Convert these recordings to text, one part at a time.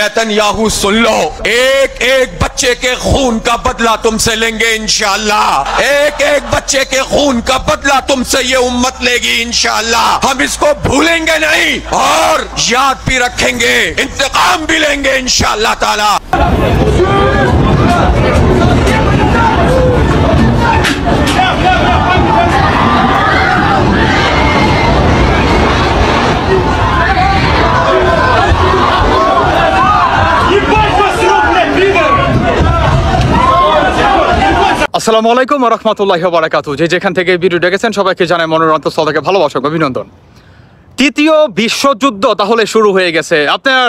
Netanyahu सुन लो, एक एक बच्चे के खून का बदला तुमसे लेंगे इंशाअल्लाह। एक एक बच्चे के खून का बदला तुमसे ये उम्मत लेगी इंशाअल्लाह। हम इसको भूलेंगे नहीं और याद भी रखेंगे, इंतकाम भी लेंगे इंशाअल्लाह ताला। আসসালামু আলাইকুম ওয়া রাহমাতুল্লাহি ওয়া বারাকাতুহু। যেখান থেকে ভিডিও দেখেছেন সবাইকে জানাই মনের অন্তঃস্থল থেকে ভালোবাসা ও অভিনন্দন। তৃতীয় বিশ্বযুদ্ধ তাহলে শুরু হয়ে গেছে। আপনার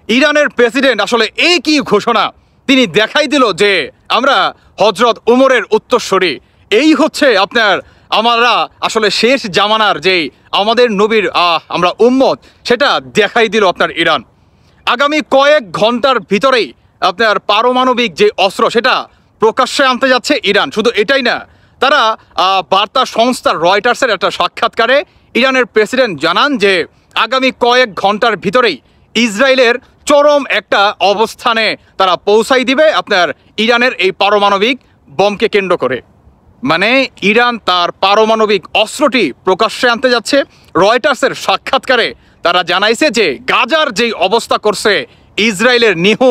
ইরানের প্রেসিডেন্ট আসলে এই কি ঘোষণা তিনি দেখাই দিল যে আমরা হযরত উমরের উত্তরসূরি। এই হচ্ছে আপনার আমরা আসলে শেষ জামানার যেই আমাদের নবীর আমরা উম্মত, সেটা দেখাই দিল আপনার ইরান। আগামী কয়েক ঘন্টার ভিতরেই আপনার পারমাণবিক যে অস্ত্র সেটা প্রকাশ্যে আনতে যাচ্ছে ইরান। শুধু এটাই না, তারা বার্তা সংস্থা রয়টার্সের একটা সাক্ষাৎকারে ইরানের প্রেসিডেন্ট জানান যে আগামী কয়েক ঘন্টার ভিতরেই ইসরায়েলের চরম একটা অবস্থানে তারা পৌঁছাই দিবে আপনার ইরানের এই পারমাণবিক বোমকে কেন্দ্র করে। মানে ইরান তার পারমাণবিক অস্ত্রটি প্রকাশ্যে আনতে যাচ্ছে। রয়টার্সের সাক্ষাৎকারে তারা জানাইছে যে গাজার যেই অবস্থা করছে ইসরায়েলের নিহ,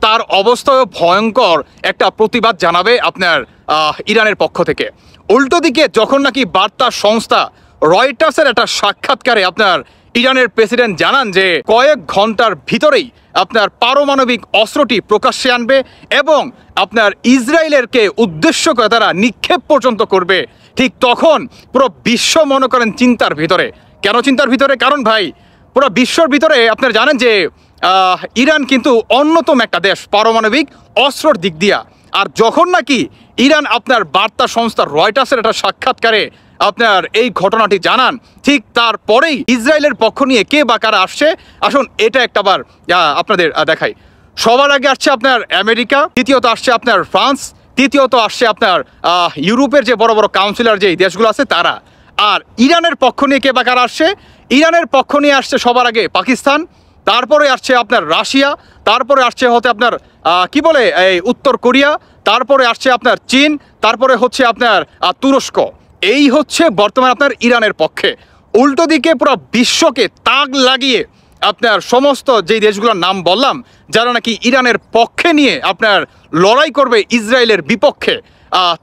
তার অবস্থাও ভয়ঙ্কর একটা প্রতিবাদ জানাবে আপনার ইরানের পক্ষ থেকে। উল্টো দিকে যখন নাকি বার্তা সংস্থা রয়টার্সের একটা সাক্ষাৎকারে আপনার ইরানের প্রেসিডেন্ট জানান যে কয়েক ঘন্টার ভিতরেই আপনার পারমাণবিক অস্ত্রটি প্রকাশ্যে আনবে এবং আপনার ইসরায়েলেরকে উদ্দেশ্য করে তারা নিক্ষেপ পর্যন্ত করবে, ঠিক তখন পুরো বিশ্ব মনে করেন চিন্তার ভিতরে। কেন চিন্তার ভিতরে? কারণ ভাই পুরো বিশ্বর ভিতরে আপনারা জানেন যে ইরান কিন্তু অন্যতম একটা দেশ পারমাণবিক অস্ত্রর দিক দিয়া। আর যখন নাকি ইরান আপনার বার্তা সংস্থা রয়টার্সের একটা সাক্ষাৎকারে আপনার এই ঘটনাটি জানান, ঠিক তারপরেই ইসরায়েলের পক্ষ নিয়ে কে বা কারা আসছে আসুন এটা একটাবার আপনাদের দেখাই। সবার আগে আসছে আপনার আমেরিকা, দ্বিতীয়ত আসছে আপনার ফ্রান্স, তৃতীয়ত আসছে আপনার ইউরোপের যে বড় বড় কাউন্সিলর যে দেশগুলো আছে তারা। আর ইরানের পক্ষ নিয়ে কে বা কারা আসছে? ইরানের পক্ষ নিয়ে আসছে সবার আগে পাকিস্তান, তারপরে আসছে আপনার রাশিয়া, তারপরে আসছে হতে আপনার কি বলে এই উত্তর কোরিয়া, তারপরে আসছে আপনার চীন, তারপরে হচ্ছে আপনার তুরস্ক। এই হচ্ছে বর্তমানে আপনার ইরানের পক্ষে। উল্টো দিকে পুরো বিশ্বকে তাক লাগিয়ে আপনার সমস্ত যেই দেশগুলোর নাম বললাম যারা নাকি ইরানের পক্ষে নিয়ে আপনার লড়াই করবে ইসরায়েলের বিপক্ষে,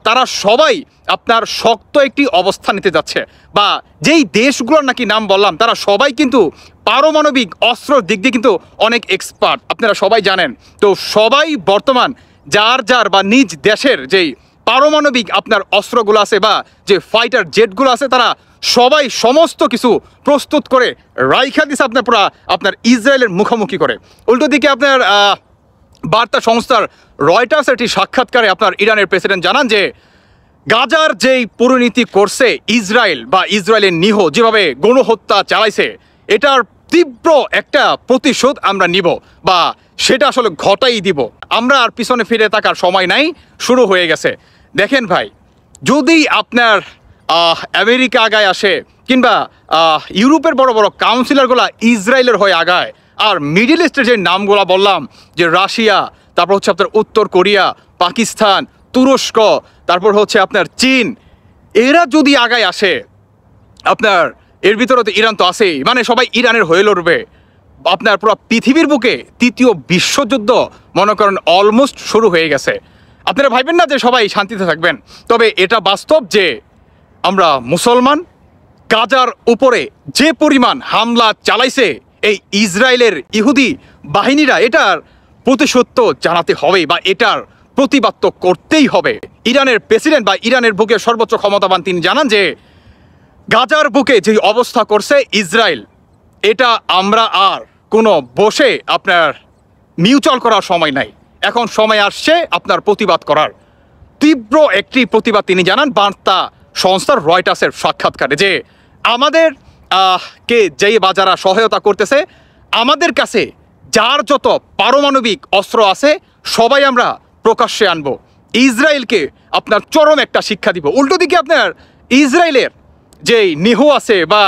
তারা সবাই আপনার শক্ত একটি অবস্থান নিতে যাচ্ছে। বা যেই দেশগুলোর নাকি নাম বললাম তারা সবাই কিন্তু পারমাণবিক অস্ত্রর দিক দিয়ে কিন্তু অনেক এক্সপার্ট, আপনারা সবাই জানেন। তো সবাই বর্তমান যার যার বা নিজ দেশের যেই পারমাণবিক আপনার অস্ত্রগুলো আছে বা যে ফাইটার জেটগুলো আছে তারা সবাই সমস্ত কিছু প্রস্তুত করে রাইখা দিছে আপনার পুরা আপনার ইসরায়েলের মুখোমুখি করে। উল্টো দিকে আপনার বার্তা সংস্থার রয়টার্স একটি সাক্ষাৎকারে আপনার ইরানের প্রেসিডেন্ট জানান যে গাজার যেই পরিণতি করছে ইসরায়েল বা ইসরায়েলের নিহ যেভাবে গণহত্যা চালাইছে, এটার তীব্র একটা প্রতিশোধ আমরা নিব বা সেটা আসলে ঘটাই দিব। আমরা আর পিছনে ফিরে থাকার সময় নাই, শুরু হয়ে গেছে। দেখেন ভাই, যদি আপনার আমেরিকা আগায় আসে কিংবা ইউরোপের বড় বড় কাউন্সিলরগুলা ইসরায়েলের হয়ে আগায়, আর মিডল ইস্টের যে নামগুলো বললাম যে রাশিয়া, তারপর হচ্ছে আপনার উত্তর কোরিয়া, পাকিস্তান, তুরস্ক, তারপর হচ্ছে আপনার চীন, এরা যদি আগায় আসে আপনার এর ভিতরে তো ইরান তো আছেই, মানে সবাই ইরানের হয়ে লড়বে। আপনার পুরো পৃথিবীর বুকে তৃতীয় বিশ্বযুদ্ধ মনে করেন অলমোস্ট শুরু হয়ে গেছে। আপনারা ভাববেন না যে সবাই শান্তিতে থাকবেন, তবে এটা বাস্তব যে আমরা মুসলমান গাজার উপরে যে পরিমাণ হামলা চালাইছে এই ইসরায়েলের ইহুদি বাহিনীরা, এটার প্রতিশোধ তো জানাতে হবে বা এটার প্রতিবাদ তো করতেই হবে। ইরানের প্রেসিডেন্ট বা ইরানের বুকে সর্বোচ্চ ক্ষমতাবান তিনি জানান যে গাজার বুকে যে অবস্থা করছে ইসরায়েল, এটা আমরা আর কোনো বসে আপনার মিউচুয়াল করার সময় নাই, এখন সময় আসছে আপনার প্রতিবাদ করার। তীব্র একটি প্রতিবাদ তিনি জানান বার্তা সংস্থার রয়টার্সের সাক্ষাৎকারে যে আমাদের কে যেই বাজারা সহায়তা করতেছে, আমাদের কাছে যার যত পারমাণবিক অস্ত্র আছে সবাই আমরা প্রকাশ্যে আনবো, ইসরায়েলকে আপনার চরম একটা শিক্ষা দিব। উল্টো দিকে আপনার ইসরায়েলের যেই নিহ আছে বা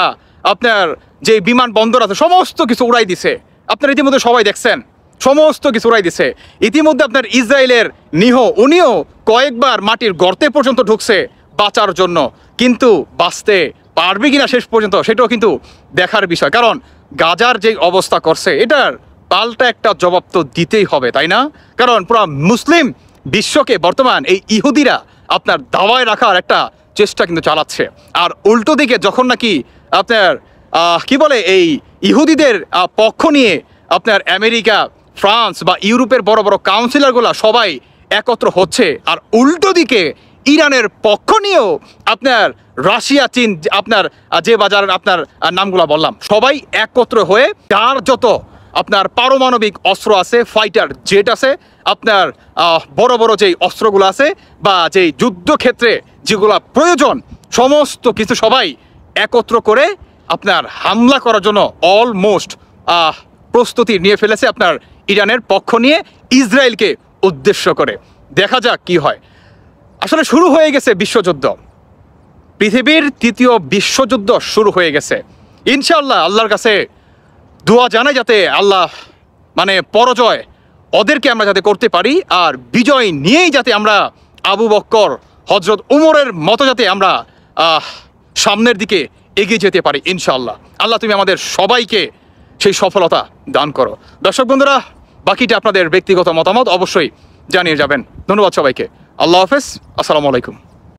আপনার যে বিমানবন্দর আছে সমস্ত কিছু উড়াই দিছে, আপনারা ইতিমধ্যে সবাই দেখছেন। সমস্ত কিছু উড়াই দিছে। ইতিমধ্যে আপনার ইসরায়েলের উনিও কয়েকবার মাটির গর্তে পর্যন্ত ঢুকছে বাঁচার জন্য, কিন্তু বাঁচতে পারবে কিনা শেষ পর্যন্ত সেটাও কিন্তু দেখার বিষয়। কারণ গাজার যে অবস্থা করছে এটার পাল্টা একটা জবাব তো দিতেই হবে, তাই না? কারণ পুরো মুসলিম বিশ্বকে বর্তমান এই ইহুদিরা আপনার দাওয়ায় রাখার একটা চেষ্টা কিন্তু চালাচ্ছে। আর উল্টো দিকে যখন নাকি আপনার কি বলে এই ইহুদিদের পক্ষ নিয়ে আপনার আমেরিকা, ফ্রান্স বা ইউরোপের বড় বড় কাউন্সিলরগুলো সবাই একত্র হচ্ছে, আর উল্টো দিকে ইরানের পক্ষ নিয়েও আপনার রাশিয়া, চীন, আপনার যে বাজার আপনার নামগুলো বললাম, সবাই একত্র হয়ে যার যত আপনার পারমাণবিক অস্ত্র আছে, ফাইটার জেট আছে, আপনার বড় বড় যেই অস্ত্রগুলো আছে বা যেই যুদ্ধক্ষেত্রে যেগুলো প্রয়োজন, সমস্ত কিছু সবাই একত্র করে আপনার হামলা করার জন্য অলমোস্ট প্রস্তুতি নিয়ে ফেলেছে আপনার ইরানের পক্ষ নিয়ে ইসরায়েলকে উদ্দেশ্য করে। দেখা যাক কি হয়। আসলে শুরু হয়ে গেছে বিশ্বযুদ্ধ, পৃথিবীর তৃতীয় বিশ্বযুদ্ধ শুরু হয়ে গেছে। ইনশাআল্লাহ আল্লাহর কাছে দোয়া জানাই যাতে আল্লাহ মানে পরাজয় ওদেরকে আমরা যাতে করতে পারি, আর বিজয় নিয়েই যাতে আমরা আবু বক্কর, হজরত উমরের মতো যাতে আমরা সামনের দিকে এগিয়ে যেতে পারি ইনশাআল্লাহ। আল্লাহ তুমি আমাদের সবাইকে সেই সফলতা দান করো। দর্শক বন্ধুরা, বাকিটা আপনাদের ব্যক্তিগত মতামত অবশ্যই জানিয়ে যাবেন। ধন্যবাদ সবাইকে। আল্লাহ হাফেজ, আসসালামু আলাইকুম।